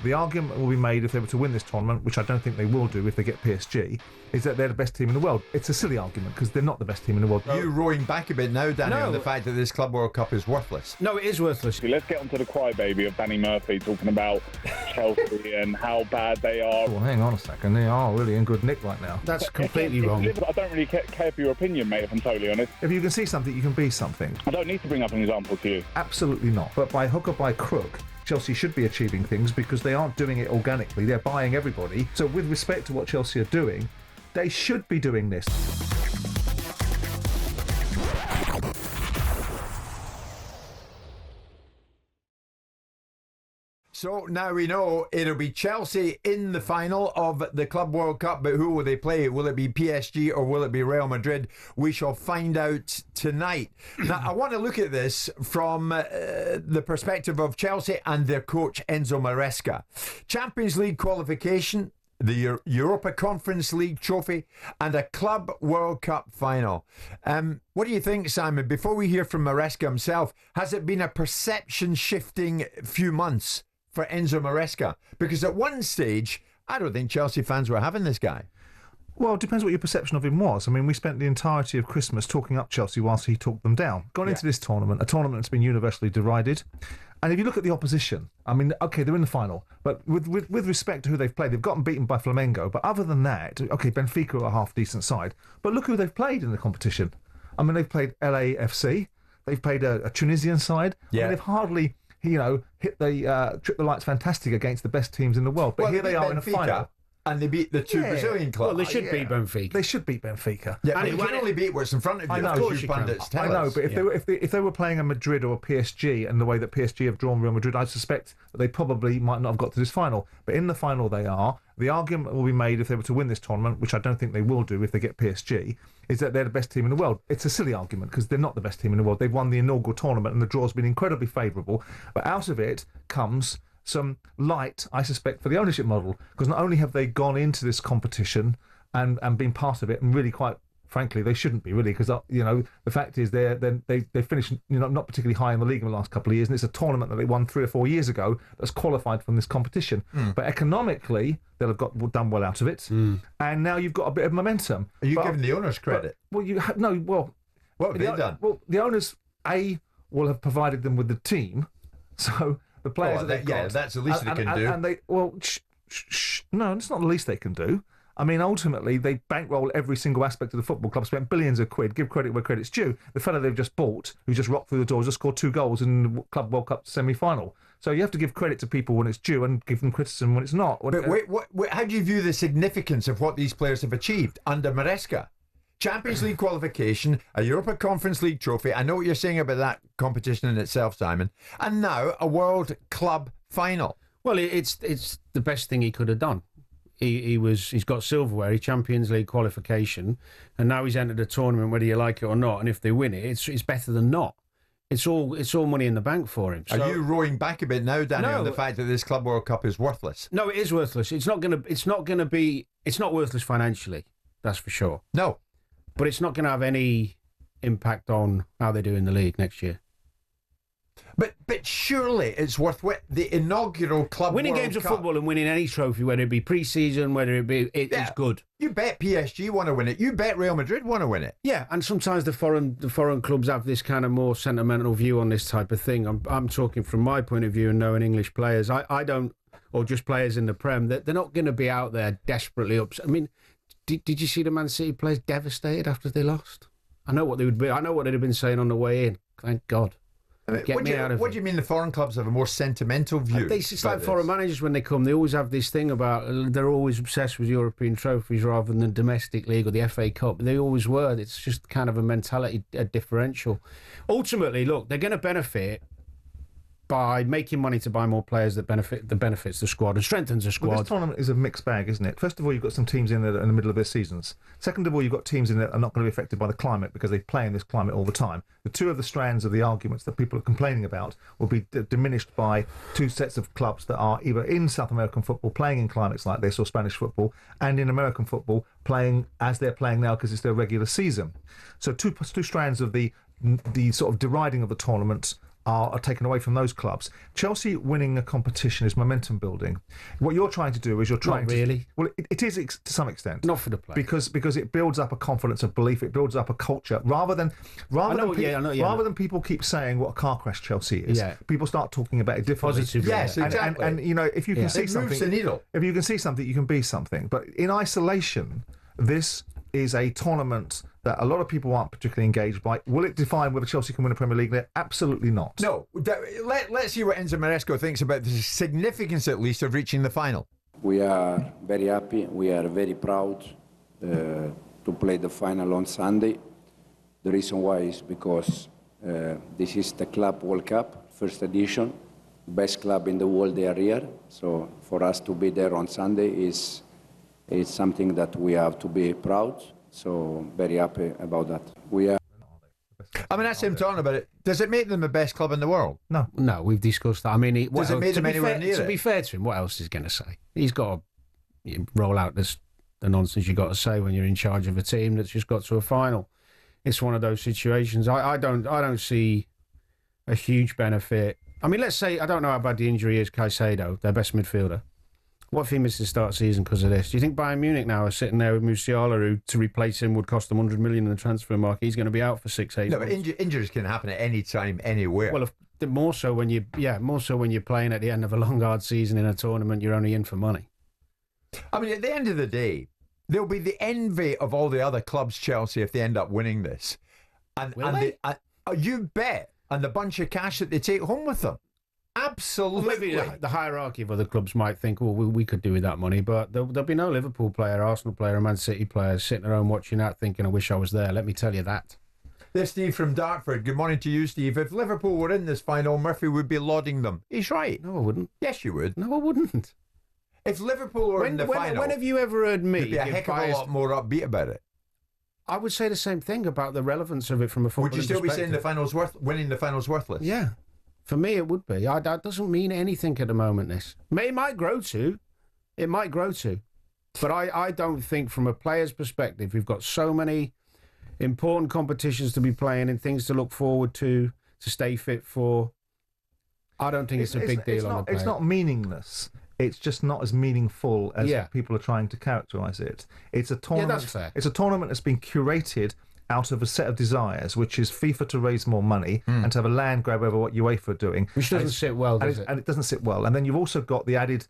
The argument will be made if they were to win this tournament, which I don't think they will do if they get PSG, is that they're the best team in the world. It's a silly argument because they're not the best team in the world. Are you rowing back a bit now, Danny, No. on the fact that this Club World Cup is worthless? No, it is worthless. Let's get onto the crybaby of Danny Murphy talking about Chelsea and how bad they are. Well, hang on a second. They are really in good nick right now. That's completely wrong. I don't really care for your opinion, mate, if I'm totally honest. If you can see something, you can be something. I don't need to bring up an example to you. Absolutely not. But by hook or by crook, Chelsea should be achieving things because they aren't doing it organically. They're buying everybody. So with respect to what Chelsea are doing, they should be doing this. So now we know it'll be Chelsea in the final of the Club World Cup, but who will they play? Will it be PSG or will it be Real Madrid? We shall find out tonight. Now, I want to look at this from the perspective of Chelsea and their coach, Enzo Maresca. Champions League qualification, the Europa Conference League trophy, and a Club World Cup final. What do you think, Simon? Before we hear from Maresca himself, has it been a perception-shifting few months for Enzo Maresca? Because at one stage, I don't think Chelsea fans were having this guy. Well, it depends what your perception of him was. I mean, we spent the entirety of Christmas talking up Chelsea whilst he talked them down. Gone into this tournament, a tournament that's been universally derided. And if you look at the opposition, I mean, okay, they're in the final, but with respect to who they've played, they've gotten beaten by Flamengo. But other than that, okay, Benfica are a half-decent side. But look who they've played in the competition. I mean, they've played LAFC. They've played a Tunisian side. Yeah. I mean, they've hardly, hit the trip the lights fantastic against the best teams in the world. But Well, here they are in a Benfica, final. And they beat the two Brazilian clubs. Well, they should beat Benfica. They should beat Benfica. Yeah, And but you it- can only beat what's in front of you. I know, of of course course you you can. pundits I tell know, us. but if they were playing a Madrid or a PSG and the way that PSG have drawn Real Madrid, I suspect that they probably might not have got to this final. But in the final they are. The argument will be made if they were to win this tournament, which I don't think they will do if they get PSG, is that they're the best team in the world. It's a silly argument because they're not the best team in the world. They've won the inaugural tournament and the draw's been incredibly favourable. But out of it comes some light, I suspect, for the ownership model, because not only have they gone into this competition and been part of it, and really quite frankly they shouldn't be really, because the fact is they finished not particularly high in the league in the last couple of years, and it's a tournament that they won 3 or 4 years ago that's qualified from this competition. But economically they'll have done well out of it, and now you've got a bit of momentum. Are you giving the owners credit? Well, What have they done? Well, the owners will have provided them with the team, so the players that they've got, that's the least they can do. And they, no, it's not the least they can do. I mean, ultimately, they bankroll every single aspect of the football club, spent billions of quid, give credit where credit's due. The fella they've just bought, who just rocked through the doors, just scored 2 goals in the Club World Cup semi-final. So you have to give credit to people when it's due and give them criticism when it's not. But wait, how do you view the significance of what these players have achieved under Maresca? Champions League qualification, a Europa Conference League trophy. I know what you're saying about that competition in itself, Simon. And now a World Club final. Well, it's the best thing he could have done. He's got silverware, Champions League qualification, and now he's entered a tournament, whether you like it or not. And if they win it, it's better than not. It's all money in the bank for him. So, are you rowing back a bit now, Danny, on the fact that this Club World Cup is worthless? No, it is worthless. It's not worthless financially. That's for sure. No, but it's not going to have any impact on how they do in the league next year. But surely it's worth the inaugural Club winning World games of Cup. football and winning any trophy, whether it be pre-season, whether it be it's good. You bet PSG want to win it. You bet Real Madrid want to win it. Yeah, and sometimes the foreign clubs have this kind of more sentimental view on this type of thing. I'm talking from my point of view and knowing English players. I don't, or just players in the Prem, that they're not going to be out there desperately upset. I mean, did you see the Man City players devastated after they lost? I know what they would be. I know what they'd have been saying on the way in. Thank God. What do you mean the foreign clubs have a more sentimental view? It's like foreign managers when they come, they always have this thing about they're always obsessed with European trophies rather than the domestic league or the FA Cup. They always were. It's just kind of a mentality, a differential. Ultimately, look, they're going to benefit by making money to buy more players that benefits the squad and strengthens the squad. Well, this tournament is a mixed bag, isn't it? First of all, you've got some teams in there that are in the middle of their seasons. Second of all, you've got teams in there that are not going to be affected by the climate because they play in this climate all the time. The two of the strands of the arguments that people are complaining about will be diminished by two sets of clubs that are either in South American football playing in climates like this, or Spanish football, and in American football playing as they're playing now because it's their regular season. So two strands of the sort of deriding of the tournament are taken away from those clubs. Chelsea winning a competition is momentum building. What you're trying to do is you're trying Not really. Well, it is to some extent. Not for the players. Because it builds up a confidence of belief. It builds up a culture. Rather than people keep saying what a car crash Chelsea is. Yeah. People start talking about it differently. Positively. Yes, exactly. And you know, if you can see It something, moves the needle. if you can see something, you can be something. But in isolation, this is a tournament that a lot of people aren't particularly engaged by. Will it define whether Chelsea can win a Premier League? Absolutely not. No. Let's see what Enzo Maresca thinks about the significance, at least, of reaching the final. We are very happy. We are very proud to play the final on Sunday. The reason why is because this is the Club World Cup, first edition. Best club in the world, they are here. So for us to be there on Sunday is something that we have to be proud. So very happy about that. We are. I mean, that's him talking about it. Does it make them the best club in the world? No, we've discussed that. I mean, Does it make them anywhere near to it? be fair to him, what else is he going to say? He's got to roll out the nonsense you got to say when you're in charge of a team that's just got to a final. It's one of those situations. I don't see a huge benefit. I mean, let's say I don't know how bad the injury is. Caicedo, their best midfielder. What if he misses the start of the season because of this? Do you think Bayern Munich now are sitting there with Musiala, who to replace him would cost them 100 million in the transfer market? He's going to be out for 6-8 No, months. but injuries can happen at any time, anywhere. Well, more so when you're playing at the end of a long, hard season in a tournament. You're only in for money. I mean, at the end of the day, there'll be the envy of all the other clubs, Chelsea, if they end up winning this. Will they? You bet. And the bunch of cash that they take home with them. Absolutely. Maybe the hierarchy of other clubs might think, well, we could do with that money, but there'll be no Liverpool player, Arsenal player, or Man City player sitting at home watching that thinking, I wish I was there. Let me tell you that. There's Steve from Dartford. Good morning to you, Steve. If Liverpool were in this final, Murphy would be lauding them. He's right. No, I wouldn't. Yes, you would. No, I wouldn't. If Liverpool were in the final, when have you ever heard me you'd be a give heck of a biased- lot more upbeat about it. I would say the same thing about the relevance of it from a football Would you still be saying perspective. winning the final's worthless? Yeah. For me, it would be. That doesn't mean anything at the moment, this. It might grow to. It might grow to. But I don't think from a player's perspective, we've got so many important competitions to be playing and things to look forward to stay fit for. I don't think it's a big deal on the player. It's not meaningless. It's just not as meaningful as people are trying to characterise it. It's a tournament. Yeah, that's fair. It's a tournament that's been curated out of a set of desires, which is FIFA to raise more money and to have a land grab over what UEFA are doing. Which doesn't sit well, does it? And it doesn't sit well. And then you've also got the added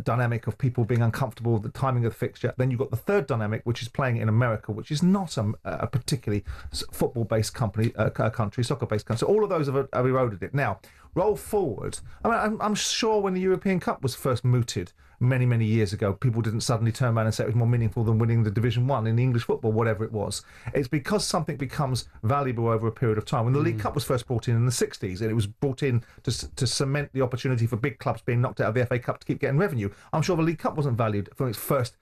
dynamic of people being uncomfortable with the timing of the fixture. Then you've got the third dynamic, which is playing in America, which is not a particularly football-based country, soccer-based country. So all of those have eroded it. Now, roll forward. I mean, I'm sure when the European Cup was first mooted many, many years ago, people didn't suddenly turn around and say it was more meaningful than winning the Division 1 in English football, whatever it was. It's because something becomes valuable over a period of time. When the League Cup was first brought in the 60s, and it was brought in to cement the opportunity for big clubs being knocked out of the FA Cup to keep getting revenue, I'm sure the League Cup wasn't valued from its first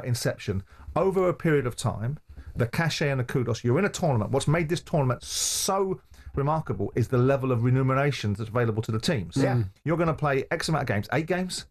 inception. Over a period of time, the cachet and the kudos, you're in a tournament. What's made this tournament so remarkable is the level of remuneration that's available to the teams. Yeah. You're going to play X amount of games,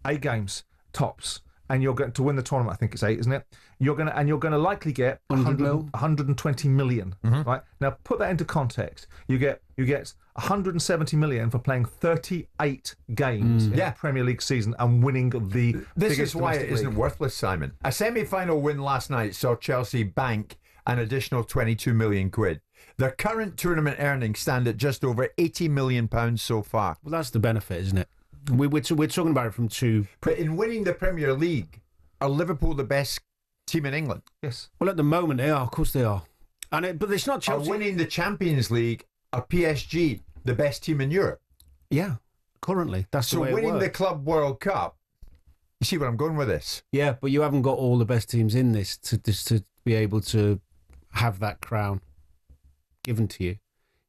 8 games tops, and you're going to win the tournament. I think it's 8, isn't it? You're going to likely get 120 million. Right now, put that into context. You get 170 million for playing 38 games in the Premier League season and winning the. This biggest is why it domestic isn't league. worthless, Simon. A semi-final win last night saw Chelsea bank an additional 22 million quid. Their current tournament earnings stand at just over 80 million pounds so far. Well, that's the benefit, isn't it? We're talking about it from two. But in winning the Premier League, are Liverpool the best team in England? Yes. Well, at the moment they are. Of course they are. But it's not Chelsea. Are winning the Champions League, are PSG the best team in Europe? Yeah, currently that's the So way it winning the works. Club World Cup, you see where I'm going with this? Yeah, but you haven't got all the best teams in this to be able to have that crown given to you.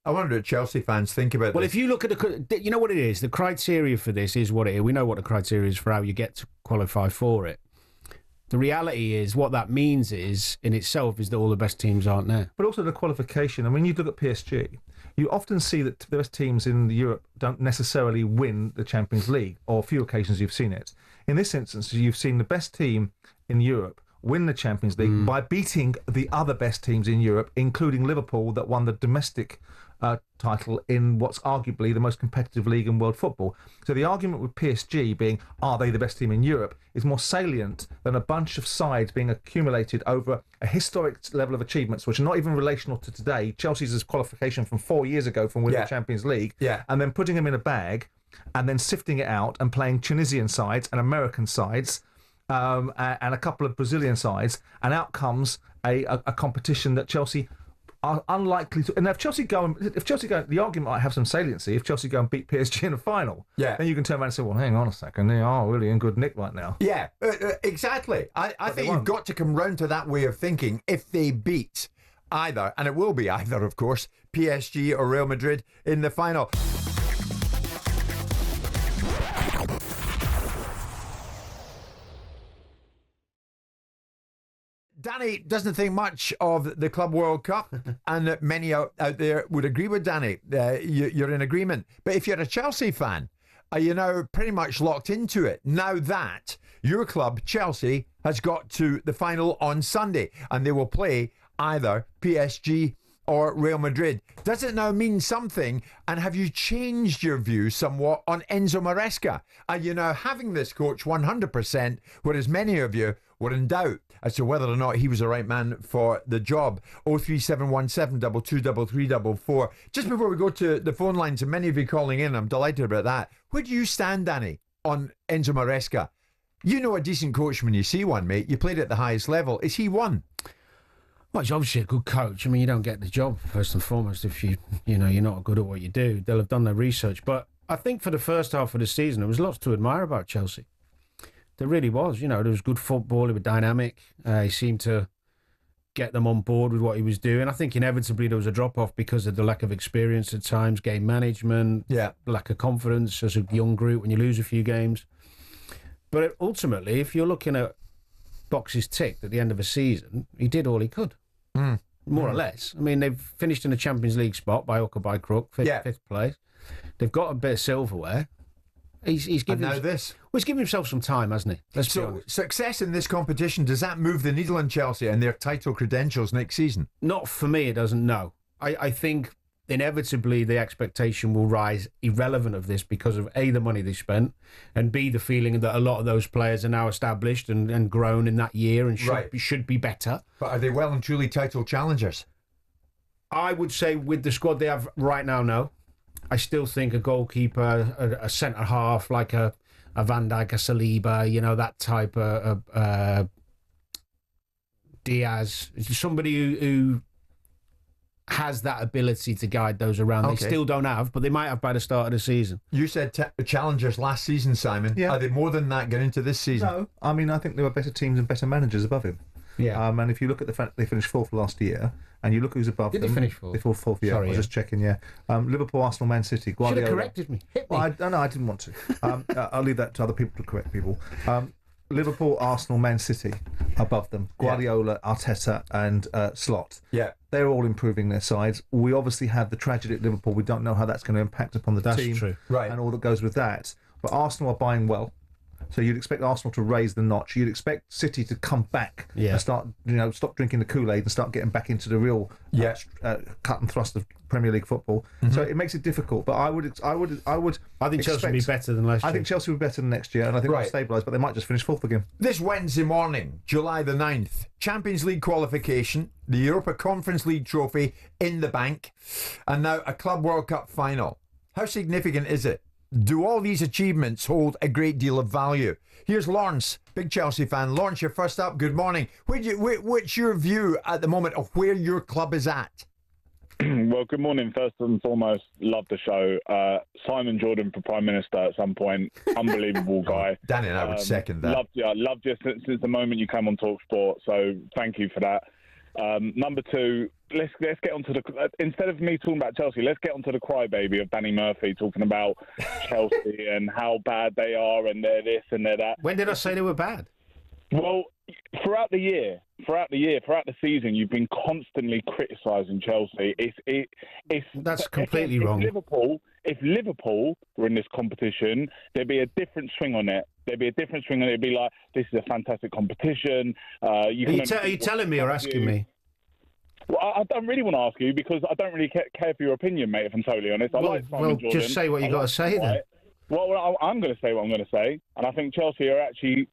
I wonder what Chelsea fans think about Well, this. if you look at you know what it is. The criteria for this is what it is. We know what the criteria is for how you get to qualify for it. The reality is, what that means is, in itself, is that all the best teams aren't there. But also the qualification. And when you look at PSG, you often see that the best teams in Europe don't necessarily win the Champions League, or a few occasions you've seen it. In this instance, you've seen the best team in Europe win the Champions League by beating the other best teams in Europe, including Liverpool, that won the domestic title in what's arguably the most competitive league in world football. So the argument with PSG being, are they the best team in Europe, is more salient than a bunch of sides being accumulated over a historic level of achievements, which are not even relational to today. Chelsea's qualification from 4 years ago from winning the Champions League, and then putting them in a bag and then sifting it out and playing Tunisian sides and American sides and a couple of Brazilian sides, and out comes a competition that Chelsea are unlikely to. And if Chelsea go, the argument might have some saliency. If Chelsea go and beat PSG in the final, then you can turn around and say, well, hang on a second, they are really in good nick right now. Yeah, exactly. I think you've got to come round to that way of thinking. If they beat either, and it will be either, of course, PSG or Real Madrid in the final. Danny doesn't think much of the Club World Cup, and many out there would agree with Danny. You're in agreement. But if you're a Chelsea fan, you're now pretty much locked into it. Now that your club, Chelsea, has got to the final on Sunday, and they will play either PSG or Real Madrid. Does it now mean something? And have you changed your view somewhat on Enzo Maresca? Are you now having this coach 100%, whereas many of you were in doubt as to whether or not he was the right man for the job? 03717 223344. Just before we go to the phone lines, and many of you calling in, I'm delighted about that. Where do you stand, Danny, on Enzo Maresca? You know a decent coach when you see one, mate. You played at the highest level. Is he one? Well, he's obviously a good coach. I mean, you don't get the job, first and foremost, if you're not good at what you do. They'll have done their research. But I think for the first half of the season, there was lots to admire about Chelsea. There really was. There was good football. He was dynamic. He seemed to get them on board with what he was doing. I think inevitably there was a drop-off because of the lack of experience at times, game management, lack of confidence as a young group when you lose a few games. But ultimately, if you're looking at boxes ticked at the end of a season, he did all he could, more or less. I mean, they've finished in a Champions League spot by hook or by crook, fifth place. They've got a bit of silverware. He's given he's given himself some time, hasn't he? Let's be honest. Success in this competition, does that move the needle in Chelsea and their title credentials next season? Not for me, it doesn't, no. I think inevitably the expectation will rise irrelevant of this because of A, the money they spent, and B, the feeling that a lot of those players are now established and grown in that year and should be better. But are they well and truly title challengers? I would say with the squad they have right now, no. I still think a goalkeeper, a centre-half like a Van Dijk, a Saliba, that type of Diaz, somebody who has that ability to guide those around. They still don't have, but they might have by the start of the season. You said challengers last season, Simon. Yeah. Are they more than that going into this season? No. I mean, I think there were better teams and better managers above him. Yeah. And if you look at the fact they finished fourth last year, and you look who's above them. Did they finish fourth? They finished fourth, yeah. Sorry, I was just checking, Liverpool, Arsenal, Man City. Guardiola. Should have corrected me. Hit me. Well, I didn't want to. I'll leave that to other people to correct people. Liverpool, Arsenal, Man City above them. Guardiola, Arteta and Slot. Yeah. They're all improving their sides. We obviously have the tragedy at Liverpool. We don't know how that's going to impact upon the team. That's true. Right. And all that goes with that. But Arsenal are buying well. So you'd expect Arsenal to raise the notch. You'd expect City to come back and start, stop drinking the Kool-Aid and start getting back into the real cut and thrust of Premier League football. Mm-hmm. So it makes it difficult. But I think Chelsea will be better than last year. I think Chelsea will be better than next year, and I think they'll stabilise. But they might just finish fourth again. This Wednesday morning, July the 9th, Champions League qualification, the Europa Conference League trophy in the bank, and now a Club World Cup final. How significant is it? Do all these achievements hold a great deal of value? Here's Lawrence, big Chelsea fan. Lawrence, you're first up. Good morning. What's your view at the moment of where your club is at? Well, good morning. First and foremost, love the show. Simon Jordan for Prime Minister at some point. Unbelievable guy. Danny and I would second that. Loved you since the moment you came on talkSPORT. So thank you for that. Number two, let's get onto instead of me talking about Chelsea, let's get onto the crybaby of Danny Murphy talking about Chelsea and how bad they are and they're this and they're that. When did I say they were bad? Well, throughout the season, you've been constantly criticising Chelsea. That's completely wrong. If Liverpool were in this competition, there'd be a different swing on it. It'd be like, this is a fantastic competition. Are you telling me or asking me? Well, I don't really want to ask you because I don't really care for your opinion, mate, if I'm totally honest. I like Simon Jordan. Just say what you got to say then. Well, I'm going to say what I'm going to say, and I think Chelsea are actually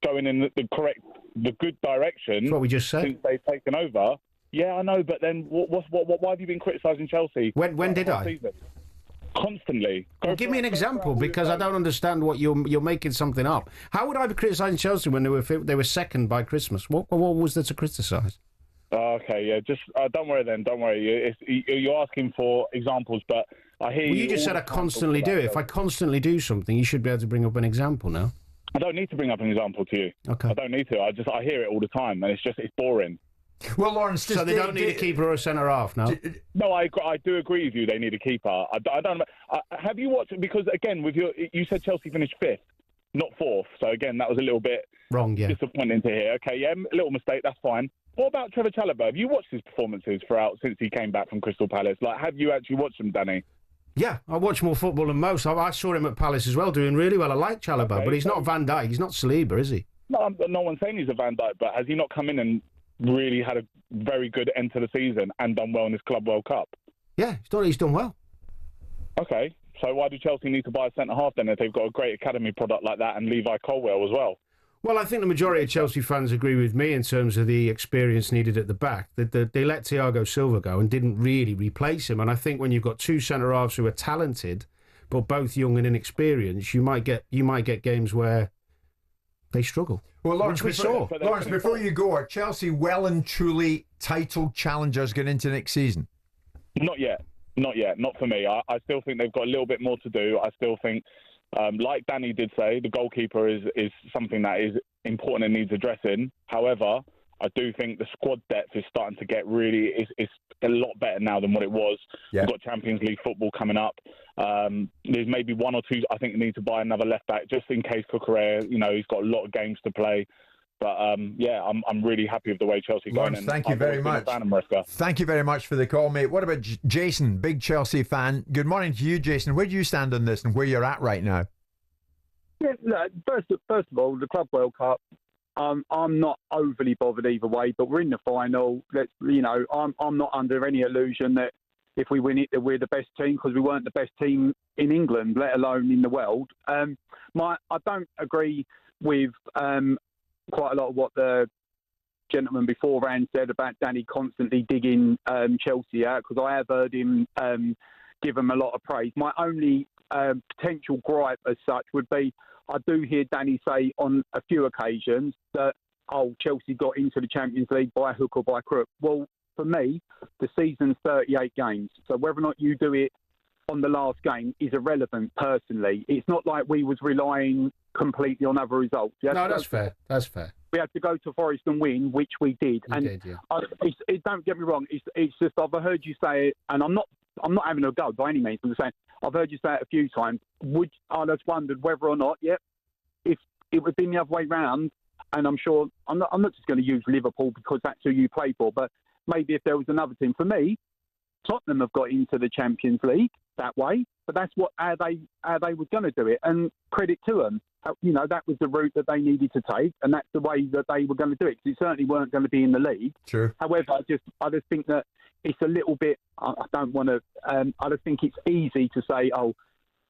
going in the good direction. That's what we just said. Since they've taken over. Yeah, I know, but then why have you been criticising Chelsea? When did I? Season? Constantly. Give me an example, because I don't understand what you're making something up. How would I be criticising Chelsea when they were second by Christmas? What was there to criticise? Okay, yeah, just don't worry then. Don't worry. You're asking for examples, but I hear you. Well, you just said I constantly do it. If I constantly do something, you should be able to bring up an example now. I don't need to bring up an example to you. Okay. I don't need to. I hear it all the time, and it's boring. Well, Lawrence, so they don't need a keeper or a centre half now. No, I do agree with you. They need a keeper. I don't. Have you watched? Because again, you said Chelsea finished 5th, not 4th. So again, that was a little bit wrong. Yeah, disappointing to hear. Okay, yeah, a little mistake. That's fine. What about Trevor Chalobah? Have you watched his performances since he came back from Crystal Palace? Like, have you actually watched them, Danny? Yeah, I watch more football than most. I saw him at Palace as well, doing really well. I like Chalobah, but he's not Van Dijk. He's not Saliba, is he? No one's saying he's a Van Dijk, but has he not come in and really had a very good end to the season and done well in this Club World Cup? Yeah, he's done well. Okay, so why do Chelsea need to buy a centre-half then if they've got a great academy product like that and Levi Colwill as well? Well, I think the majority of Chelsea fans agree with me in terms of the experience needed at the back. They let Thiago Silva go and didn't really replace him. And I think when you've got two centre-halves who are talented, but both young and inexperienced, you might get games where they struggle. Well, Lawrence, which we saw. Lawrence, before you go, are Chelsea well and truly title challengers going into next season? Not yet. Not for me. I still think they've got a little bit more to do. I still think, like Danny did say, the goalkeeper is something that is important and needs addressing. However, I do think the squad depth is starting to get really it's a lot better now than what it was. Yeah. We've got Champions League football coming up. There's maybe one or two. I think they need to buy another left back just in case Cucurella, he's got a lot of games to play. But I'm really happy with the way Chelsea going. Lawrence, thank you very much. Maresca. Thank you very much for the call, mate. What about Jason, big Chelsea fan? Good morning to you, Jason. Where do you stand on this and where you're at right now? Yeah, look, first of all, the Club World Cup. I'm not overly bothered either way, but we're in the final. I'm not under any illusion that if we win it, that we're the best team, because we weren't the best team in England, let alone in the world. I don't agree with quite a lot of what the gentleman beforehand said about Danny constantly digging Chelsea out, because I have heard him give them a lot of praise. My only potential gripe as such would be, I do hear Danny say on a few occasions that, Chelsea got into the Champions League by hook or by crook. Well, for me, the season's 38 games. So whether or not you do it on the last game is irrelevant, personally. It's not like we was relying completely on other results. No, that's fair. That's fair. We had to go to Forest and win, which we did. You did, yeah. Don't get me wrong. It's just I've heard you say it, and I'm not having a go by any means. I'm just saying I've heard you say it a few times. I just wondered whether or not, if it would be the other way round, and I'm sure I'm not just going to use Liverpool because that's who you play for, but maybe if there was another team. For me, Tottenham have got into the Champions League that way, but that's how they were going to do it, and credit to them. That was the route that they needed to take, and that's the way that they were going to do it, because they certainly weren't going to be in the league. Sure. However, I just think that it's a little bit. I don't want to. I just think it's easy to say,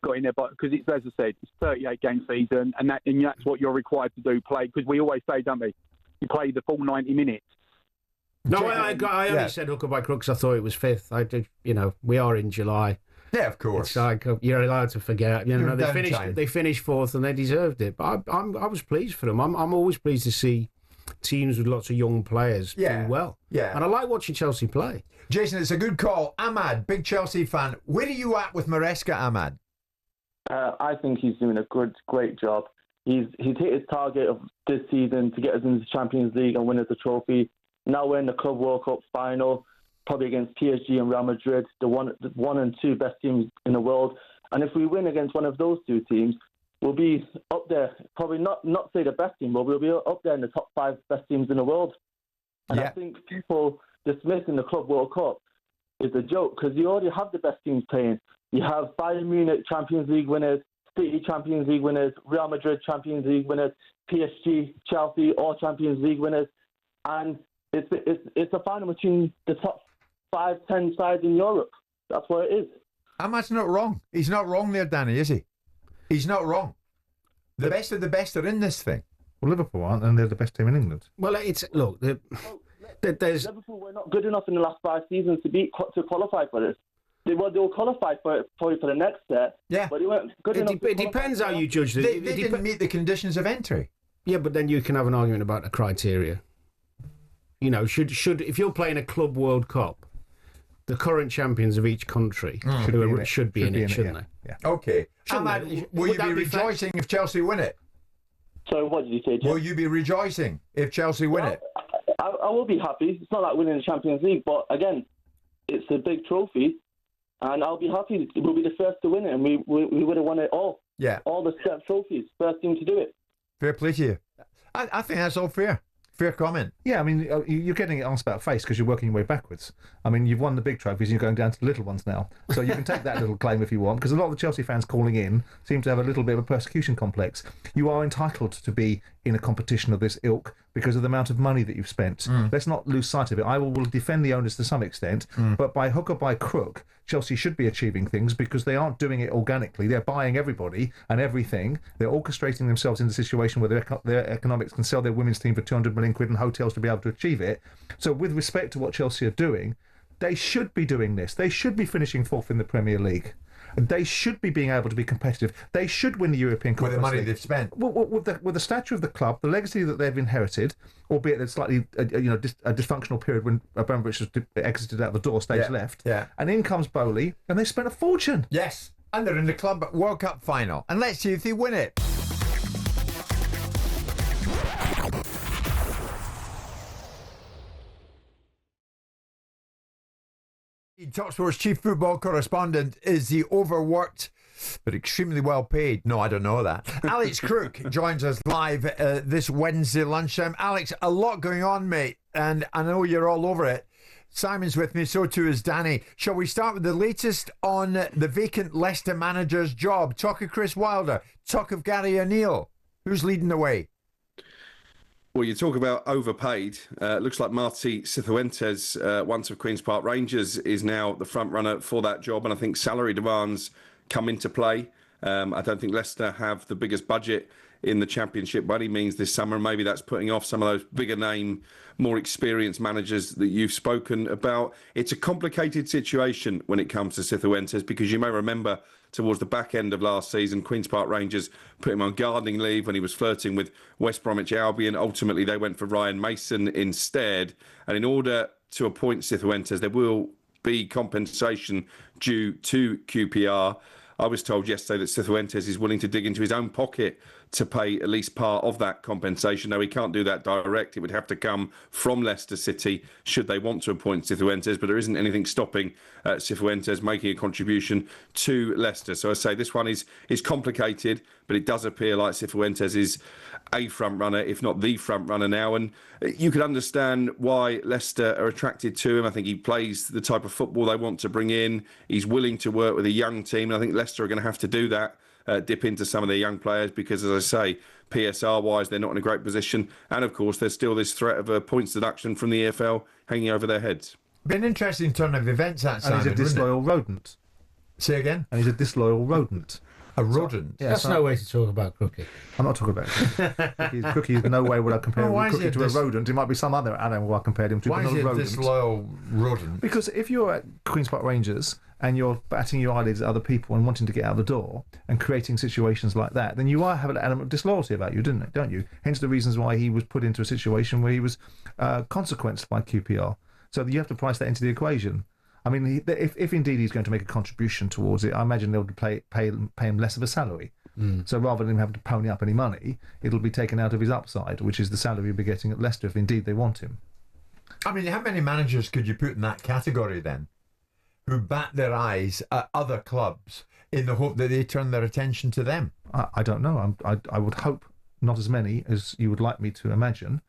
got in there, but because it's, as I said, it's 38 game season, and that's what you're required to do. Play, because we always say, don't we? You play the full 90 minutes. No, I only said hook or by crook 'cause I thought it was 5th. I did, we are in July. Yeah, of course. It's like you're allowed to forget. They finished 4th and they deserved it. But I was pleased for them. I'm always pleased to see teams with lots of young players do well. Yeah, and I like watching Chelsea play. Jason, it's a good call. Ahmad, big Chelsea fan. Where are you at with Maresca, Ahmad? I think he's doing a great job. He's hit his target of this season to get us into the Champions League and win us the trophy. Now we're in the Club World Cup final, probably against PSG and Real Madrid, the one and two best teams in the world. And if we win against one of those two teams, we'll be up there. Probably not say the best team, but we'll be up there in the top 5 best teams in the world. And I think people dismissing the Club World Cup is a joke, because you already have the best teams playing. You have Bayern Munich Champions League winners, City Champions League winners, Real Madrid Champions League winners, PSG, Chelsea, all Champions League winners. And It's a final between the top 5-10 sides in Europe. That's what it is. And that's not wrong. He's not wrong there, Danny, is he? He's not wrong. The best of the best are in this thing. Well, Liverpool aren't, and they're the best team in England. Well, there's Liverpool were not good enough in the last 5 seasons to qualify for this. They will qualify for the next set. Yeah. But they weren't good enough. It depends how you judge They didn't meet the conditions of entry. Yeah, but then you can have an argument about the criteria. You know, should if you're playing a Club World Cup, the current champions of each country should be in it, shouldn't they? Yeah. Okay. Shouldn't they? Will you that be be fair? rejoicing if Chelsea win it? So what did you say, Jeff? Will you be rejoicing if Chelsea win it? I will be happy. It's not like winning the Champions League, but again, it's a big trophy, and I'll be happy. We'll be the first to win it, and we would have won it all. Yeah. All the step trophies, first team to do it. Fair play to you. I think that's all fair. Fair comment. Yeah, I mean, you're getting it asked about face because you're working your way backwards. I mean, you've won the big trophies and you're going down to the little ones now. So you can take that little claim if you want, because a lot of the Chelsea fans calling in seem to have a little bit of a persecution complex. You are entitled to be in a competition of this ilk because of the amount of money that you've spent. Let's not lose sight of it. I will defend the owners to some extent, but by hook or by crook, Chelsea should be achieving things because they aren't doing it organically. They're buying everybody and everything. They're orchestrating themselves in a situation where their economics can sell their women's team for 200 million quid and hotels to be able to achieve it. So with respect to what Chelsea are doing, they should be doing this. They should be finishing 4th in the Premier League. They should be being able to be competitive. They should win the European Conference With the money League. they've spent. With the stature of the club, the legacy that they've inherited, albeit that slightly a dysfunctional period when Abramovich has exited out the door, stage left. Yeah. And in comes Bowley, and they spent a fortune. Yes. And they're in the Club World Cup final. And let's see if they win it. talkSPORT's chief football correspondent is the overworked but extremely well paid. No, I don't know that. Alex Crook joins us live this Wednesday lunchtime. Alex, a lot going on, mate, and I know you're all over it. Simon's with me, so too is Danny. Shall we start with the latest on the vacant Leicester manager's job? Talk of Chris Wilder, talk of Gary O'Neill. Who's leading the way? Well, you talk about overpaid. Looks like Marti Cifuentes, once of Queen's Park Rangers, is now the front runner for that job, and I think salary demands come into play. I don't think Leicester have the biggest budget in the Championship by any means this summer. Maybe that's putting off some of those bigger name, more experienced managers that you've spoken about. It's a complicated situation when it comes to Cifuentes, because you may remember towards the back end of last season, Queen's Park Rangers put him on gardening leave when he was flirting with West Bromwich Albion. Ultimately, they went for Ryan Mason instead. And in order to appoint Cifuentes, there will be compensation due to QPR. I was told yesterday that Cifuentes is willing to dig into his own pocket to pay at least part of that compensation. Now, he can't do that direct. It would have to come from Leicester City should they want to appoint Cifuentes, but there isn't anything stopping Cifuentes making a contribution to Leicester. So I say this one is complicated, but it does appear like Cifuentes is a front runner, if not the front runner now. And you could understand why Leicester are attracted to him. I think he plays the type of football they want to bring in. He's willing to work with a young team, and I think Leicester are going to have to do that. Dip into some of their young players because, as I say, PSR-wise, they're not in a great position. And, of course, there's still this threat of a points deduction from the EFL hanging over their heads. Been an interesting turn of events, that, Simon. And he's a disloyal rodent. Say again? And he's a disloyal rodent. A rodent? That's no way to talk about Crookie. I'm not talking about Cookie. No way would I compare Cookie to a rodent. It might be some other animal I compared him to. Why but is not he a rodent. disloyal rodent? Because if you're at Queen's Park Rangers and you're batting your eyelids at other people and wanting to get out the door and creating situations like that, then you are having an element of disloyalty about you, don't you? Hence the reasons why he was put into a situation where he was consequenced by QPR. So you have to price that into the equation. I mean, if indeed he's going to make a contribution towards it, I imagine they'll pay him less of a salary. So rather than him having to pony up any money, it'll be taken out of his upside, which is the salary he'll be getting at Leicester if indeed they want him. I mean, how many managers could you put in that category then, who bat their eyes at other clubs in the hope that they turn their attention to them? I don't know. I would hope not as many as you would like me to imagine.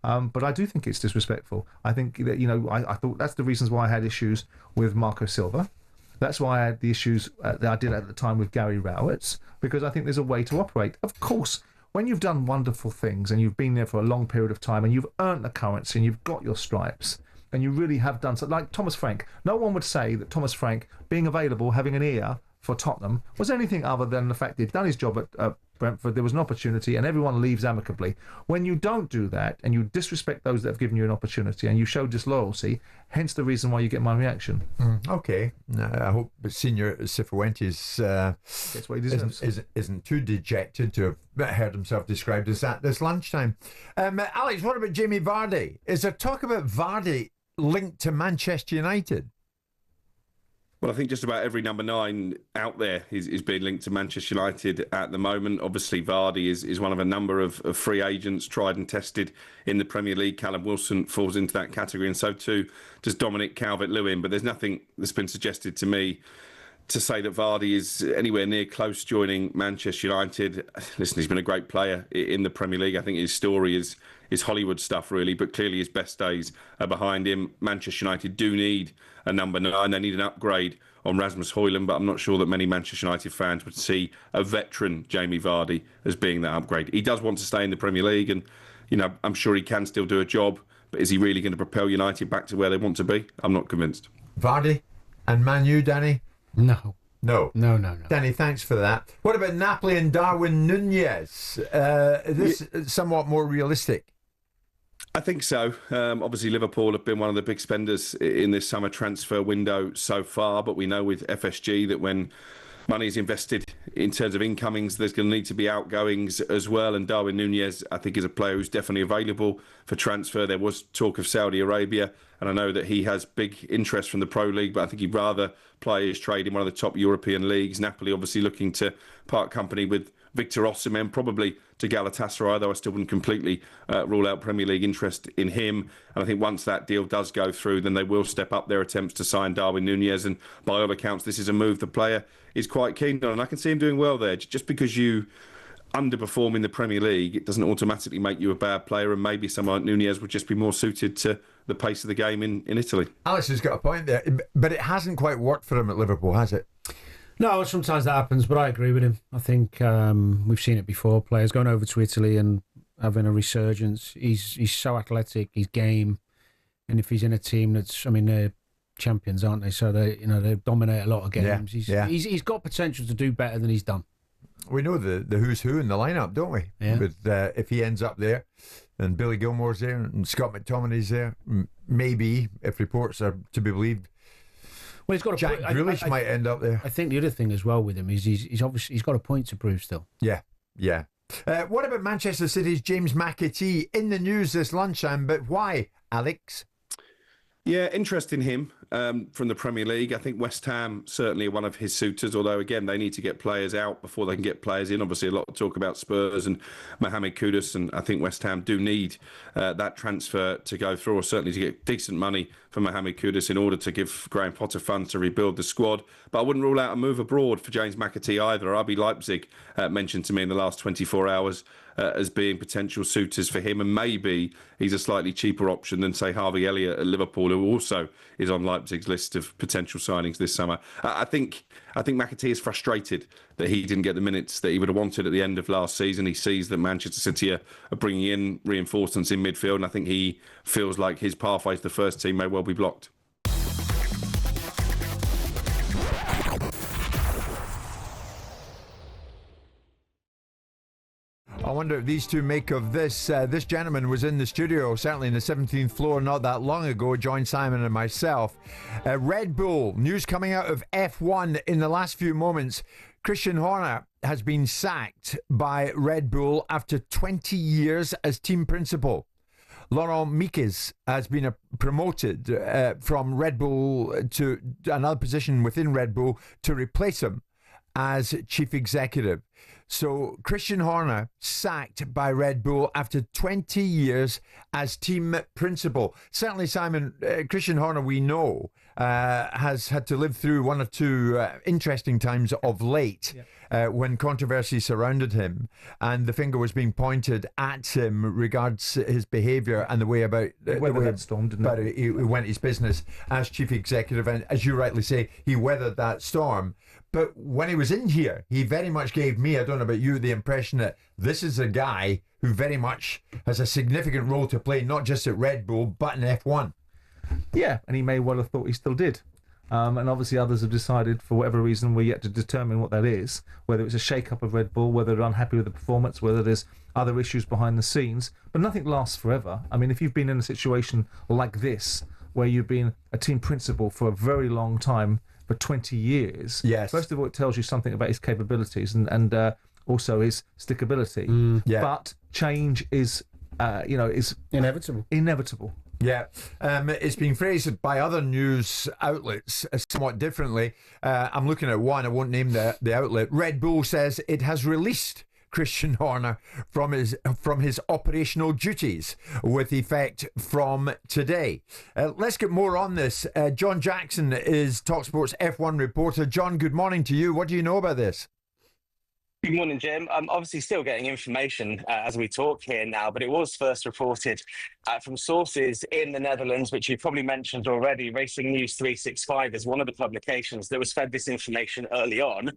But I do think it's disrespectful. I think that, I thought that's the reasons why I had issues with Marco Silva. That's why I had the issues that I did at the time with Gary Rowett, because I think there's a way to operate. Of course, when you've done wonderful things and you've been there for a long period of time and you've earned the currency and you've got your stripes and you really have done so, like Thomas Frank, no one would say that Thomas Frank being available, having an ear for Tottenham, was anything other than the fact that he'd done his job at Brentford, there was an opportunity and everyone leaves amicably. When you don't do that and you disrespect those that have given you an opportunity and you show disloyalty, hence the reason why you get my reaction. Okay. I hope Senior Cifuentes That's what he deserves. isn't too dejected to have heard himself described as that this lunchtime. Alex, what about Jamie Vardy? Is there talk about Vardy linked to Manchester United? Well, I think just about every number 9 out there is being linked to Manchester United at the moment. Obviously, Vardy is one of a number of free agents tried and tested in the Premier League. Callum Wilson falls into that category, and so too does Dominic Calvert-Lewin. But there's nothing that's been suggested to me to say that Vardy is anywhere near close joining Manchester United. Listen, he's been a great player in the Premier League. I think his story is Hollywood stuff, really, but clearly his best days are behind him. Manchester United do need a number 9. They need an upgrade on Rasmus Højlund, but I'm not sure that many Manchester United fans would see a veteran Jamie Vardy as being that upgrade. He does want to stay in the Premier League, and I'm sure he can still do a job, but is he really going to propel United back to where they want to be? I'm not convinced. Vardy and Man U, Danny? No. No. No. Danny, thanks for that. What about Napoli and Darwin Nunez? Is this somewhat more realistic? I think so. Obviously, Liverpool have been one of the big spenders in this summer transfer window so far, but we know with FSG that when money is invested in terms of incomings, there's going to need to be outgoings as well. And Darwin Nunez, I think, is a player who's definitely available for transfer. There was talk of Saudi Arabia, and I know that he has big interest from the Pro League, but I think he'd rather play his trade in one of the top European leagues. Napoli obviously looking to part company with Victor Osimhen, probably to Galatasaray, though I still wouldn't completely rule out Premier League interest in him. And I think once that deal does go through, then they will step up their attempts to sign Darwin Nunez. And by all accounts, this is a move the player is quite keen on. And I can see him doing well there. Just because you underperform in the Premier League, it doesn't automatically make you a bad player. And maybe someone like Nunez would just be more suited to the pace of the game in Italy. Alex has got a point there, but it hasn't quite worked for him at Liverpool, has it? No, sometimes that happens, but I agree with him. I think we've seen it before. Players going over to Italy and having a resurgence. He's so athletic, he's game, and if he's in a team they're champions, aren't they? So they dominate a lot of games. He's got potential to do better than he's done. We know the who's who in the lineup, don't we? Yeah. With if he ends up there, and Billy Gilmore's there, and Scott McTominay's there, maybe if reports are to be believed. Well, he's got Jack Grealish might end up there. I think the other thing as well with him is he's obviously got a point to prove still. Yeah. What about Manchester City's James McAtee in the news this lunchtime? But why, Alex? Yeah, interest in him from the Premier League. I think West Ham certainly are one of his suitors, although, again, they need to get players out before they can get players in. Obviously, a lot of talk about Spurs and Mohamed Kudus, and I think West Ham do need that transfer to go through, or certainly to get decent money for Mohamed Kudus in order to give Graham Potter funds to rebuild the squad. But I wouldn't rule out a move abroad for James McAtee either. RB Leipzig mentioned to me in the last 24 hours as being potential suitors for him, and maybe he's a slightly cheaper option than, say, Harvey Elliott at Liverpool, who also is on Leipzig's list of potential signings this summer. I think McAtee is frustrated that he didn't get the minutes that he would have wanted at the end of last season. He sees that Manchester City are bringing in reinforcements in midfield, and I think he feels like his pathway to the first team may well be blocked. I wonder if these two make of this. This gentleman was in the studio, certainly in the 17th floor, not that long ago, joined Simon and myself. Red Bull, news coming out of F1 in the last few moments. Christian Horner has been sacked by Red Bull after 20 years as team principal. Laurent Mekies has been promoted from Red Bull to another position within Red Bull to replace him as chief executive. So Christian Horner sacked by Red Bull after 20 years as team principal. Certainly, Simon, Christian Horner, we know, has had to live through one or two interesting times of late. When controversy surrounded him and the finger was being pointed at him regards his behaviour and the way about he went his business as chief executive, and as you rightly say, he weathered that storm. But when he was in here, he very much gave me, I don't know about you, the impression that this is a guy who very much has a significant role to play, not just at Red Bull, but in F1. Yeah, and he may well have thought he still did. And obviously others have decided, for whatever reason, we're yet to determine what that is, whether it's a shake-up of Red Bull, whether they're unhappy with the performance, whether there's other issues behind the scenes. But nothing lasts forever. I mean, if you've been in a situation like this, where you've been a team principal for a very long time, for 20 years, yes. First of all, it tells you something about his capabilities and also his stickability. But change is, is inevitable. Yeah, it's been phrased by other news outlets somewhat differently. I'm looking at one, I won't name the outlet. Red Bull says it has released Christian Horner from his operational duties with effect from today. Let's get more on this. John Jackson is talkSPORT's F1 reporter. John, good morning to you. What do you know about this? Good morning, Jim. I'm obviously still getting information as we talk here now, but it was first reported from sources in the Netherlands, which you probably mentioned already. Racing News 365 is one of the publications that was fed this information early on.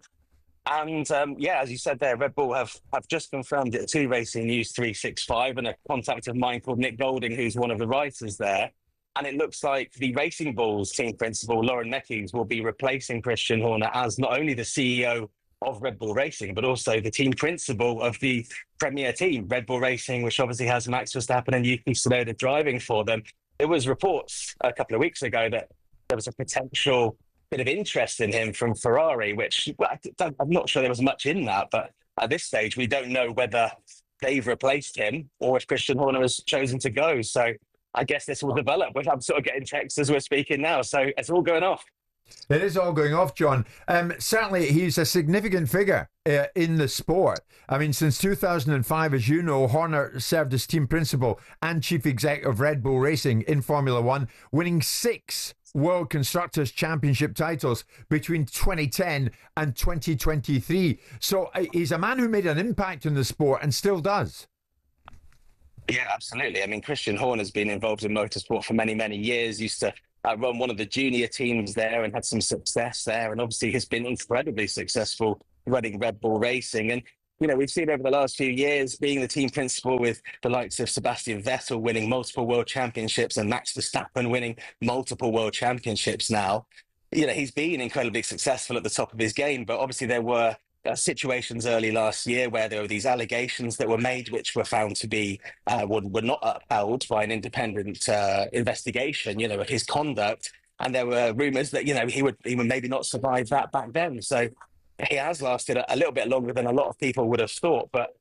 And as you said there, Red Bull have just confirmed it to Racing News 365 and a contact of mine called Nick Golding, who's one of the writers there. And it looks like the Racing Bulls team principal, Lauren Mekies, will be replacing Christian Horner as not only the CEO of Red Bull Racing, but also the team principal of the premier team, Red Bull Racing, which obviously has Max Verstappen and Yuki Tsunoda driving for them. There was reports a couple of weeks ago that there was a potential bit of interest in him from Ferrari, which I'm not sure there was much in that, but at this stage, we don't know whether they've replaced him or if Christian Horner has chosen to go. So I guess this will develop. I'm sort of getting texts as we're speaking now, so it's all going off. It is all going off, John. Certainly, he's a significant figure in the sport. I mean, since 2005, as you know, Horner served as team principal and chief exec of Red Bull Racing in Formula One, winning 6 World Constructors' Championship titles between 2010 and 2023. So he's a man who made an impact in the sport and still does. Yeah, absolutely. I mean, Christian Horner's been involved in motorsport for many, many years, used to run one of the junior teams there and had some success there. And obviously has been incredibly successful running Red Bull Racing. And, we've seen over the last few years being the team principal with the likes of Sebastian Vettel winning multiple world championships and Max Verstappen winning multiple world championships now. He's been incredibly successful at the top of his game, but obviously there were situations early last year where there were these allegations that were made, which were found to be were not upheld by an independent investigation, of his conduct. And there were rumours that he would maybe not survive that back then. So he has lasted a little bit longer than a lot of people would have thought. But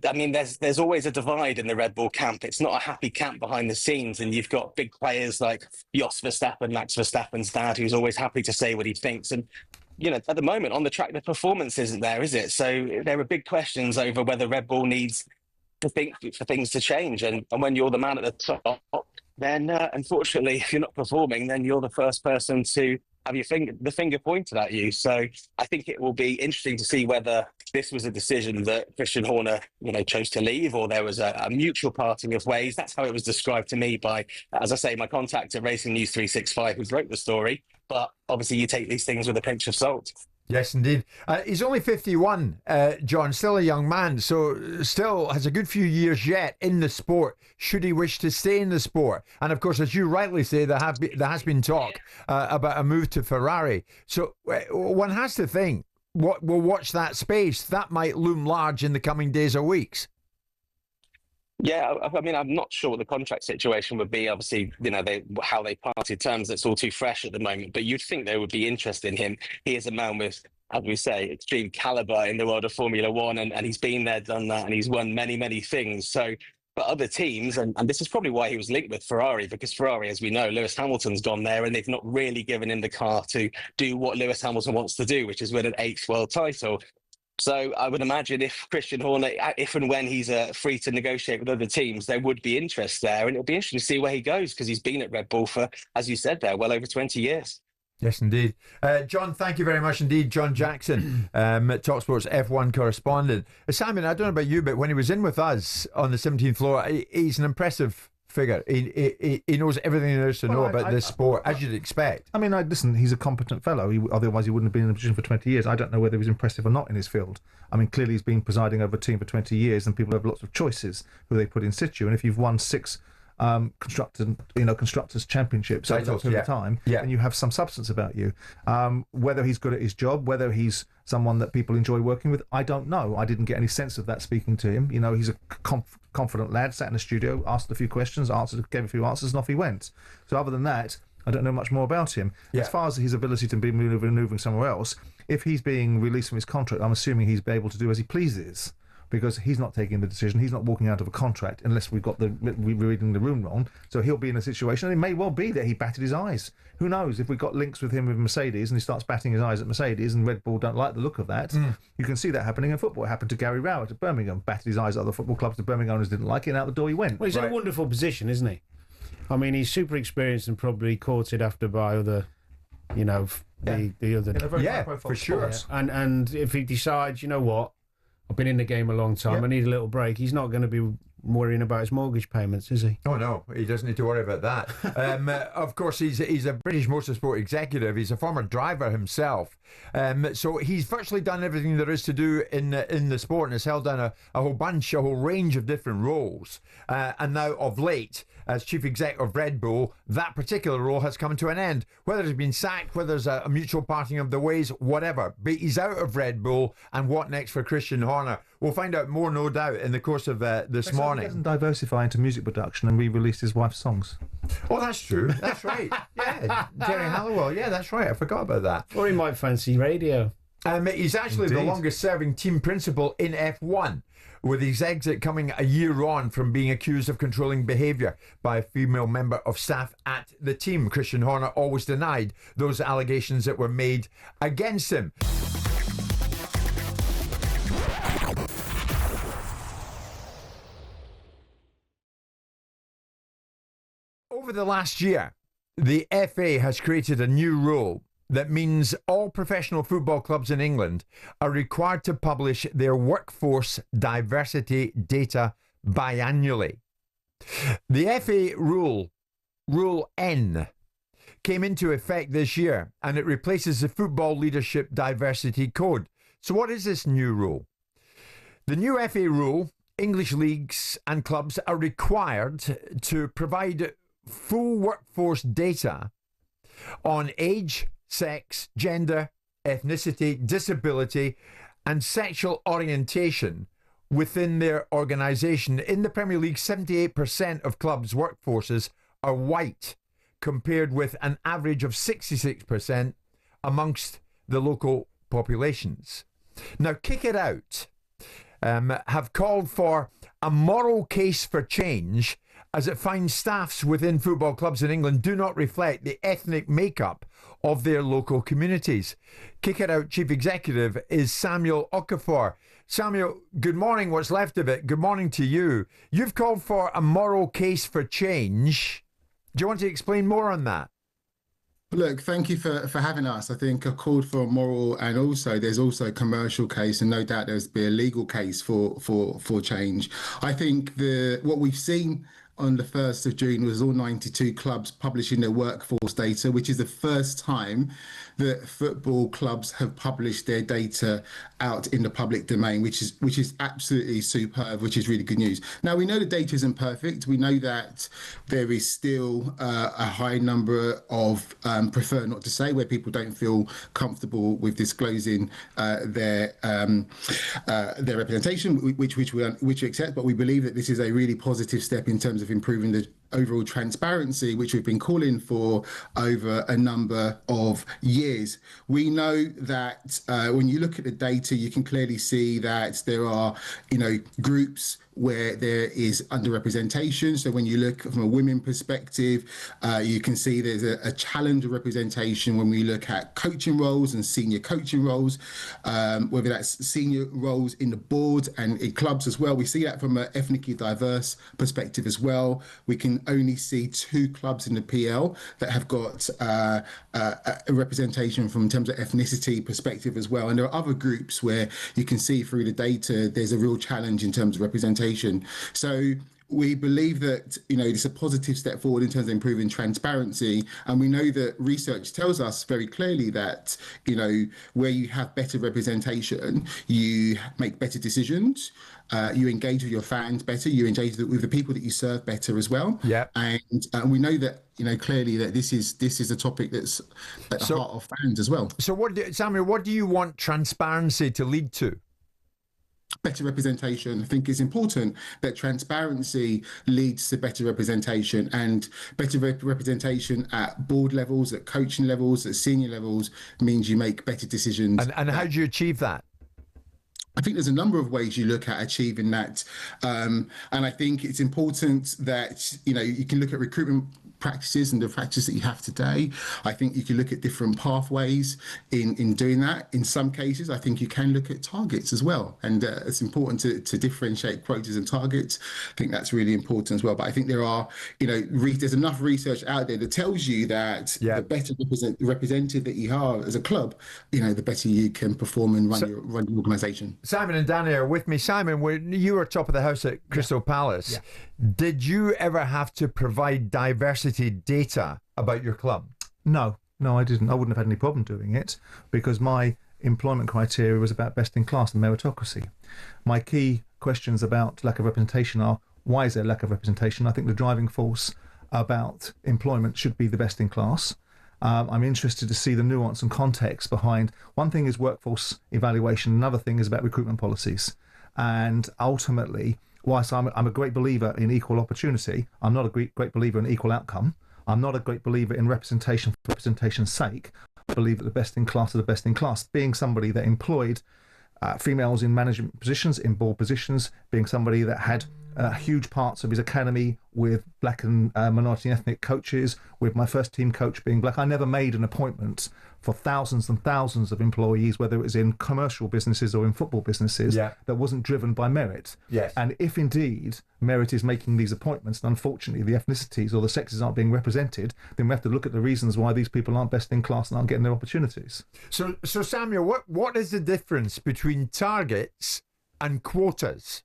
I mean, there's always a divide in the Red Bull camp. It's not a happy camp behind the scenes, and you've got big players like Jos Verstappen, Max Verstappen's dad, who's always happy to say what he thinks. And at the moment on the track, the performance isn't there, is it? So there are big questions over whether Red Bull needs to think for things to change. And when you're the man at the top, then unfortunately, if you're not performing, then you're the first person to have the finger pointed at you. So I think it will be interesting to see whether this was a decision that Christian Horner, chose to leave, or there was a mutual parting of ways. That's how it was described to me by, as I say, my contact at Racing News 365, who wrote the story. But obviously, you take these things with a pinch of salt. Yes, indeed. He's only 51, John, still a young man, so still has a good few years yet in the sport, should he wish to stay in the sport. And of course, as you rightly say, there has been talk about a move to Ferrari. So one has to think, we'll watch that space. That might loom large in the coming days or weeks. Yeah, I mean, I'm not sure what the contract situation would be. Obviously, how they parted terms, that's all too fresh at the moment. But you'd think there would be interest in him. He is a man with, as we say, extreme caliber in the world of Formula One, and he's been there, done that, and he's won many, many things. So, but other teams, and this is probably why he was linked with Ferrari, because Ferrari, as we know, Lewis Hamilton's gone there, and they've not really given him the car to do what Lewis Hamilton wants to do, which is win an 8th world title. So I would imagine if Christian Horner, if and when he's free to negotiate with other teams, there would be interest there. And it'll be interesting to see where he goes, because he's been at Red Bull for, as you said there, well over 20 years. Yes, indeed. John, thank you very much indeed. John Jackson, talkSPORT's F1 correspondent. Simon, I don't know about you, but when he was in with us on the 17th floor, he's an impressive figure. He knows everything there is to know about this sport, as you'd expect. I mean, listen, he's a competent fellow. Otherwise, he wouldn't have been in a position for 20 years. I don't know whether he's impressive or not in his field. I mean, clearly he's been presiding over a team for 20 years, and people have lots of choices who they put in situ. And if you've won 6 constructors championships over that period of time, then you have some substance about you. Whether he's good at his job, whether he's someone that people enjoy working with, I don't know. I didn't get any sense of that speaking to him. He's a confident lad, sat in the studio, asked a few questions, gave a few answers, and off he went. So other than that, I don't know much more about him. As far as his ability to be moving somewhere else, if he's being released from his contract, I'm assuming he's able to do as he pleases, because he's not taking the decision. He's not walking out of a contract unless we're reading the room wrong. So he'll be in a situation, and it may well be that he batted his eyes. Who knows? If we've got links with him with Mercedes and he starts batting his eyes at Mercedes and Red Bull don't like the look of that, you can see that happening in football. It happened to Gary Rowett at Birmingham, batted his eyes at other football clubs. The Birmingham owners didn't like it, and out the door he went. Well, he's in a wonderful position, isn't he? I mean, he's super experienced and probably courted after by other, the other... for sure. And if he decides, you know what, I've been in the game a long time, I need a little break, he's not going to be worrying about his mortgage payments, is he? Oh, no, he doesn't need to worry about that. Of course, he's a British motorsport executive. He's a former driver himself. So he's virtually done everything there is to do in the sport, and has held down a whole range of different roles. And now, of late, as chief exec of Red Bull, that particular role has come to an end. Whether he's been sacked, whether there's a mutual parting of the ways, whatever. But he's out of Red Bull, and what next for Christian Horner? We'll find out more, no doubt, in the course of this morning. He doesn't diversify into music production and re-release his wife's songs. Oh, that's true. That's right. Yeah, Jerry Halliwell. Yeah, that's right. I forgot about that. Or he might fancy radio. He's actually the longest-serving team principal in F1, with his exit coming a year on from being accused of controlling behaviour by a female member of staff at the team. Christian Horner always denied those allegations that were made against him. Over the last year, the FA has created a new rule that means all professional football clubs in England are required to publish their workforce diversity data biannually. The FA Rule N, came into effect this year, and it replaces the Football Leadership Diversity Code. So what is this new rule? The new FA Rule, English leagues and clubs are required to provide full workforce data on age, sex, gender, ethnicity, disability, and sexual orientation within their organisation. In the Premier League, 78% of clubs' workforces are white, compared with an average of 66% amongst the local populations. Now, Kick It Out have called for a moral case for change, as it finds staffs within football clubs in England do not reflect the ethnic makeup of their local communities. Kick It Out Chief Executive is Samuel Okafor. Samuel, good morning, what's left of it. Good morning to you. You've called for a moral case for change. Do you want to explain more on that? Look, thank you for having us. I think I called for a moral, and also there's also a commercial case, and no doubt there's be a legal case for change. I think what we've seen on the 1st of June was all 92 clubs publishing their workforce data, which is the first time that football clubs have published their data out in the public domain, which is absolutely superb, which is really good news. Now, we know the data isn't perfect. We know that there is still a high number of prefer not to say, where people don't feel comfortable with disclosing their representation, which we accept. But we believe that this is a really positive step in terms of improving the overall transparency, which we've been calling for over a number of years. We know that when you look at the data, you can clearly see that there are, groups where there is underrepresentation. So when you look from a women perspective, you can see there's a challenge of representation when we look at coaching roles and senior coaching roles, whether that's senior roles in the board and in clubs as well. We see that from an ethnically diverse perspective as well. We can only see 2 clubs in the PL that have got a representation from in terms of ethnicity perspective as well. And there are other groups where you can see through the data there's a real challenge in terms of representation. So we believe that, it's a positive step forward in terms of improving transparency. And we know that research tells us very clearly that, where you have better representation, you make better decisions, you engage with your fans better, you engage with the people that you serve better as well. Yeah. And we know that, clearly that this is a topic that's at the heart of fans as well. So Samuel, what do you want transparency to lead to? Better representation. I think it's important that transparency leads to better representation, and better representation at board levels, at coaching levels, at senior levels means you make better decisions. And how do you achieve that? I think there's a number of ways you look at achieving that. And I think it's important that, you can look at recruitment practices and the practices that you have today. I think you can look at different pathways in doing that. In some cases, I think you can look at targets as well. And it's important to differentiate quotas and targets. I think that's really important as well. But I think there are, there's enough research out there that tells you that the better representative that you are as a club, the better you can perform and run your organisation. Simon and Danny are with me. Simon, you were top of the house at Crystal Palace. Yeah. Did you ever have to provide diversity data about your club? No, I didn't. I wouldn't have had any problem doing it because my employment criteria was about best in class and meritocracy. My key questions about lack of representation are, why is there lack of representation? I think the driving force about employment should be the best in class. I'm interested to see the nuance and context behind. One thing is workforce evaluation. Another thing is about recruitment policies. And ultimately, whilst I'm a great believer in equal opportunity, I'm not a great believer in equal outcome. I'm not a great believer in representation for representation's sake. I believe that the best in class are the best in class. Being somebody that employed females in management positions, in board positions, being somebody that had huge parts of his academy with black and minority ethnic coaches, with my first team coach being black. I never made an appointment for thousands and thousands of employees, whether it was in commercial businesses or in football businesses, that wasn't driven by merit. Yes. And if indeed merit is making these appointments, and unfortunately the ethnicities or the sexes aren't being represented, then we have to look at the reasons why these people aren't best in class and aren't getting their opportunities. So Samuel, what is the difference between targets and quotas?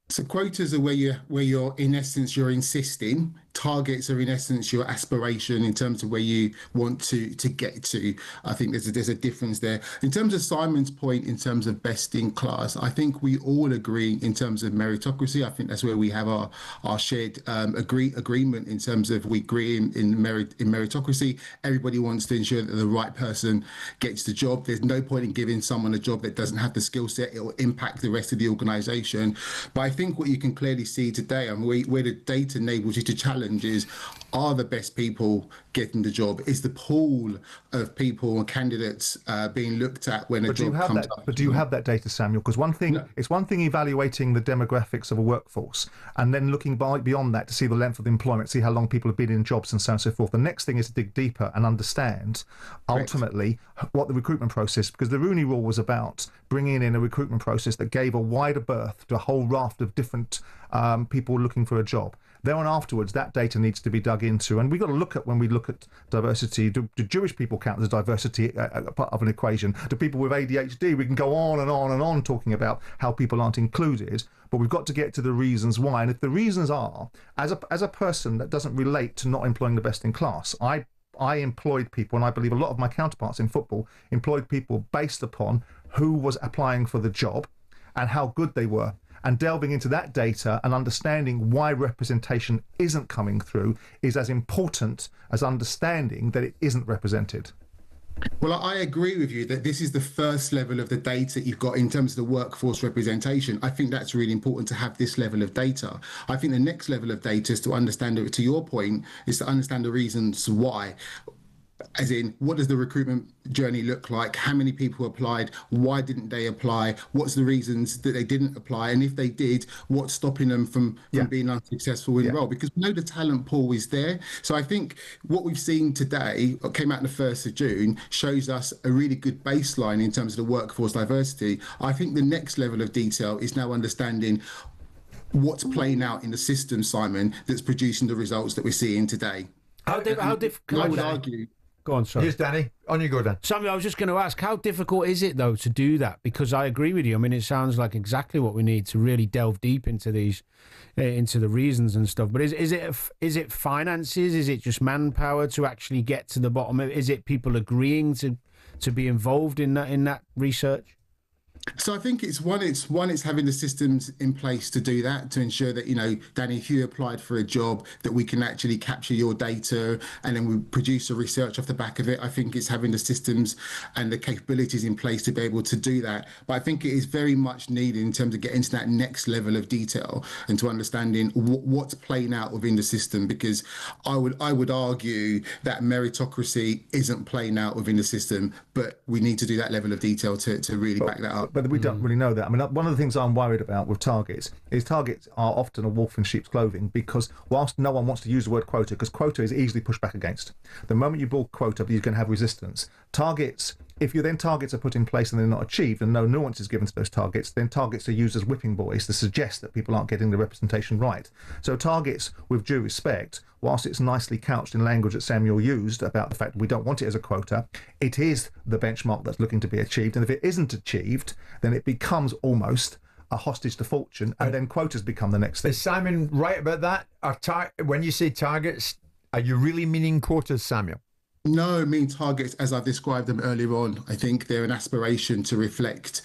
So quotas are where you're in essence you're insisting. Targets are in essence your aspiration in terms of where you want to get to. I think there's a difference there. In terms of Simon's point, in terms of best in class, I think we all agree in terms of meritocracy. I think that's where we have our shared agreement in terms of we agree in meritocracy. Everybody wants to ensure that the right person gets the job. There's no point in giving someone a job that doesn't have the skill set. It will impact the rest of the organisation. But I think what you can clearly see today, and where the data enables you to challenge is, are the best people getting the job? Is the pool of people and candidates being looked at when a job comes up? But do you have that data, Samuel? Because it's one thing evaluating the demographics of a workforce and then looking beyond that to see the length of the employment, see how long people have been in jobs and so on and so forth. The next thing is to dig deeper and understand ultimately what the recruitment process, because the Rooney Rule was about bringing in a recruitment process that gave a wider berth to a whole raft of different people looking for a job. Then on afterwards, that data needs to be dug into, and we've got to look at, when we look at diversity, do Jewish people count as diversity part of an equation? Do people with ADHD? We can go on and on and on talking about how people aren't included, but we've got to get to the reasons why. And if the reasons are, as a person that doesn't relate to not employing the best in class, I employed people, and I believe a lot of my counterparts in football employed people based upon who was applying for the job and how good they were. And delving into that data and understanding why representation isn't coming through is as important as understanding that it isn't represented. Well, I agree with you that this is the first level of the data you've got in terms of the workforce representation. I think that's really important to have this level of data. I think the next level of data is to understand, to your point, is to understand the reasons why. As in, what does the recruitment journey look like? How many people applied? Why didn't they apply? What's the reasons that they didn't apply? And if they did, what's stopping them from being unsuccessful in the role? Because we know the talent pool is there. So I think what we've seen today, what came out on the 1st of June, shows us a really good baseline in terms of the workforce diversity. I think the next level of detail is now understanding what's playing out in the system, Simon, that's producing the results that we're seeing today. How difficult? I would argue Go on, sorry. Here's Danny. On you go, Dan. Samuel, I was just going to ask, how difficult is it, though, to do that? Because I agree with you. I mean, it sounds like exactly what we need to really delve deep into these, into the reasons and stuff. But is it finances? Is it just manpower to actually get to the bottom? Is it people agreeing to be involved in that research? So I think it's having the systems in place to do that, to ensure that, you know, Danny, if you applied for a job, that we can actually capture your data and then we produce a research off the back of it. I think it's having the systems and the capabilities in place to be able to do that. But I think it is very much needed in terms of getting to that next level of detail and to understanding what's playing out within the system, because I would argue that meritocracy isn't playing out within the system, but we need to do that level of detail to really back that up. But we don't really know that. I mean, one of the things I'm worried about with targets is targets are often a wolf in sheep's clothing, because whilst no one wants to use the word quota, because quota is easily pushed back against. The moment you build quota, you're going to have resistance. Targets, if targets are put in place and they're not achieved and no nuance is given to those targets, then targets are used as whipping boys to suggest that people aren't getting the representation right. So targets, with due respect, whilst it's nicely couched in language that Samuel used about the fact that we don't want it as a quota, it is the benchmark that's looking to be achieved. And if it isn't achieved, then it becomes almost a hostage to fortune, and then quotas become the next thing. Is Simon right about that? When you say targets, are you really meaning quotas, Samuel? No, I mean targets as I've described them earlier on. I think they're an aspiration to reflect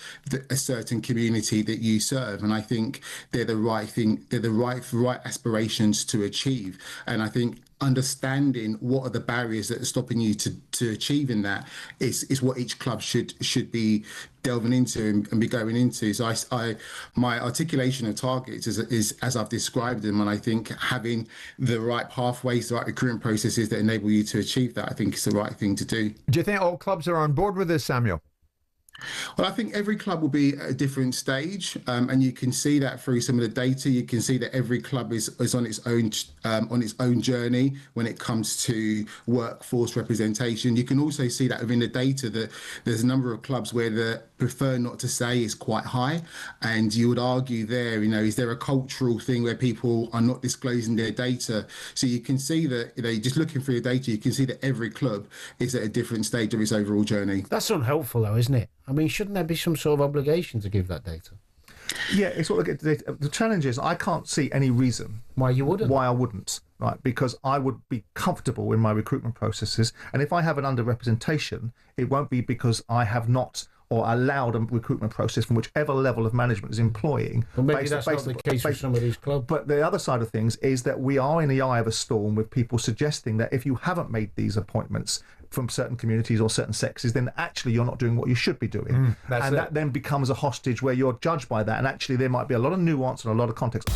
a certain community that you serve, and I think they're the right thing. They're the right aspirations to achieve, and I think understanding what are the barriers that are stopping you to achieving that is what each club should be delving into and be going into. So my articulation of targets is as I've described them, and I think having the right pathways, the right recruitment processes that enable you to achieve that, I think is the right thing to do. Do you think all clubs are on board with this, Samuel? Well, I think every club will be at a different stage, and you can see that through some of the data. You can see that every club is on its own journey when it comes to workforce representation. You can also see that within the data that there's a number of clubs where the prefer not to say is quite high, and you would argue there, you know, is there a cultural thing where people are not disclosing their data? So you can see that, you know, just looking through your data, you can see that every club is at a different stage of its overall journey. That's unhelpful, though, isn't it? I mean, shouldn't there be some sort of obligation to give that data? Yeah, it's what the challenge is. I can't see any reason why I wouldn't, right? Because I would be comfortable in my recruitment processes, and if I have an underrepresentation, it won't be because I have not or allowed a recruitment process from whichever level of management is employing. Well, maybe that's not the case with some of these clubs. But the other side of things is that we are in the eye of a storm with people suggesting that if you haven't made these appointments from certain communities or certain sexes, then actually you're not doing what you should be doing. That then becomes a hostage where you're judged by that, and actually there might be a lot of nuance and a lot of context.